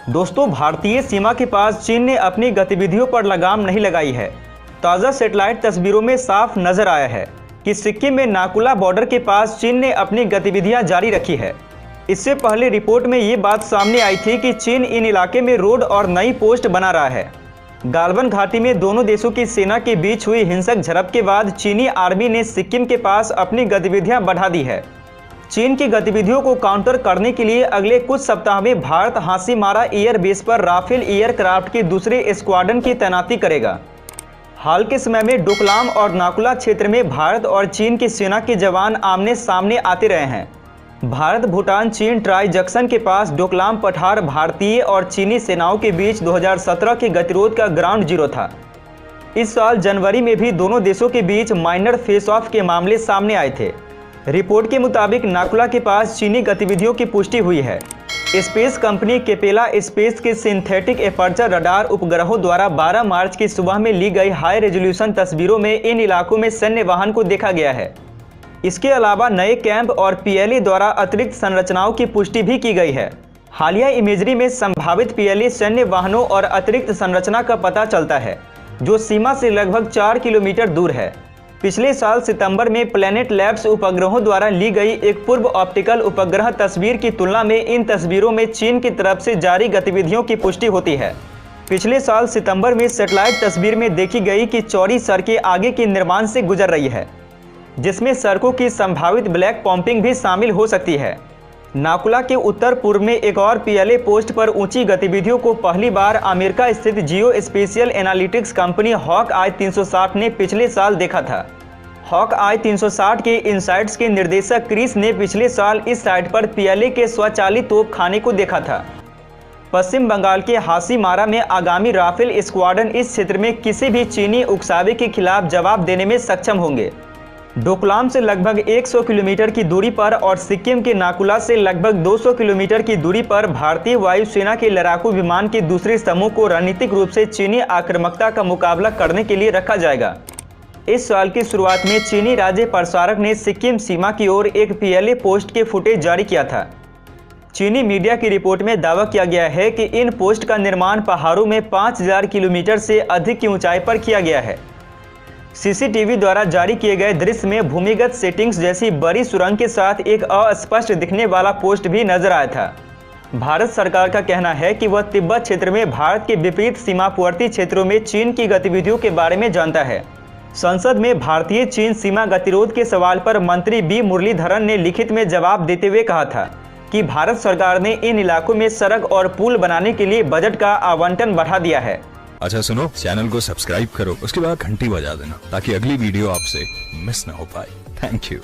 दोस्तों, भारतीय सीमा के पास चीन ने अपनी गतिविधियों पर लगाम नहीं लगाई है। ताज़ा सैटेलाइट तस्वीरों में साफ नजर आया है कि सिक्किम में नाकुला बॉर्डर के पास चीन ने अपनी गतिविधियां जारी रखी है। इससे पहले रिपोर्ट में ये बात सामने आई थी कि चीन इन इलाके में रोड और नई पोस्ट बना रहा है। गालवन घाटी में दोनों देशों की सेना के बीच हुई हिंसक झड़प के बाद चीनी आर्मी ने सिक्किम के पास अपनी गतिविधियां बढ़ा दी है। चीन की गतिविधियों को काउंटर करने के लिए अगले कुछ सप्ताह में भारत हासीमारा एयरबेस पर राफेल एयरक्राफ्ट के दूसरे स्क्वाड्रन की तैनाती करेगा। हाल के समय में डोकलाम और नाकुला क्षेत्र में भारत और चीन की सेना के जवान आमने सामने आते रहे हैं। भारत भूटान चीन ट्राई जंक्शन के पास डोकलाम पठार भारतीय और चीनी सेनाओं के बीच 2017 के गतिरोध का ग्राउंड जीरो था। इस साल जनवरी में भी दोनों देशों के बीच माइनर फेस ऑफ के मामले सामने आए थे। रिपोर्ट के मुताबिक नाकुला के पास चीनी गतिविधियों की पुष्टि हुई है। स्पेस कंपनी केपेला स्पेस के सिंथेटिक एपर्चर रडार उपग्रहों द्वारा 12 मार्च की सुबह में ली गई हाई रेजोल्यूशन तस्वीरों में इन इलाकों में सैन्य वाहन को देखा गया है। इसके अलावा नए कैंप और पीएलए द्वारा अतिरिक्त संरचनाओं की पुष्टि भी की गई है। हालिया इमेजरी में संभावित पीएलए सैन्य वाहनों और अतिरिक्त संरचना का पता चलता है, जो सीमा से लगभग 4 किलोमीटर दूर है। पिछले साल सितंबर में प्लैनेट लैब्स उपग्रहों द्वारा ली गई एक पूर्व ऑप्टिकल उपग्रह तस्वीर की तुलना में इन तस्वीरों में चीन की तरफ से जारी गतिविधियों की पुष्टि होती है। पिछले साल सितंबर में सैटेलाइट तस्वीर में देखी गई कि चौड़ी सड़कें आगे के निर्माण से गुजर रही है, जिसमें सड़कों की संभावित ब्लैक पॉम्पिंग भी शामिल हो सकती है। नाकुला के उत्तर पूर्व में एक और पीएलए पोस्ट पर ऊंची गतिविधियों को पहली बार अमेरिका स्थित जियो स्पेशियल एनालिटिक्स कंपनी हॉक आई 360 ने पिछले साल देखा था। हॉक आई 360 के इनसाइट्स के निर्देशक क्रिस ने पिछले साल इस साइट पर पीएलए के स्वचालित तोप खाने को देखा था। पश्चिम बंगाल के हासीमारा में आगामी राफेल स्क्वाड्रन इस क्षेत्र में किसी भी चीनी उकसावे के खिलाफ जवाब देने में सक्षम होंगे। डोकलाम से लगभग 100 किलोमीटर की दूरी पर और सिक्किम के नाकुला से लगभग 200 किलोमीटर की दूरी पर भारतीय वायुसेना के लड़ाकू विमान के दूसरे समूह को रणनीतिक रूप से चीनी आक्रामकता का मुकाबला करने के लिए रखा जाएगा। इस साल की शुरुआत में चीनी राज्य प्रसारक ने सिक्किम सीमा की ओर एक पीएलए पोस्ट के फुटेज जारी किया था। चीनी मीडिया की रिपोर्ट में दावा किया गया है कि इन पोस्ट का निर्माण पहाड़ों में 5000 किलोमीटर से अधिक की ऊंचाई पर किया गया है। सीसीटीवी द्वारा जारी किए गए दृश्य में भूमिगत सेटिंग्स जैसी बड़ी सुरंग के साथ एक अस्पष्ट दिखने वाला पोस्ट भी नजर आया था। भारत सरकार का कहना है कि वह तिब्बत क्षेत्र में भारत के विपरीत सीमावर्ती क्षेत्रों में चीन की गतिविधियों के बारे में जानता है। संसद में भारतीय चीन सीमा गतिरोध के सवाल पर मंत्री बी मुरलीधरन ने लिखित में जवाब देते हुए कहा था कि भारत सरकार ने इन इलाकों में सड़क और पुल बनाने के लिए बजट का आवंटन बढ़ा दिया है। अच्छा सुनो, चैनल को सब्सक्राइब करो, उसके बाद घंटी बजा देना ताकि अगली वीडियो आपसे मिस ना हो पाए। Thank you.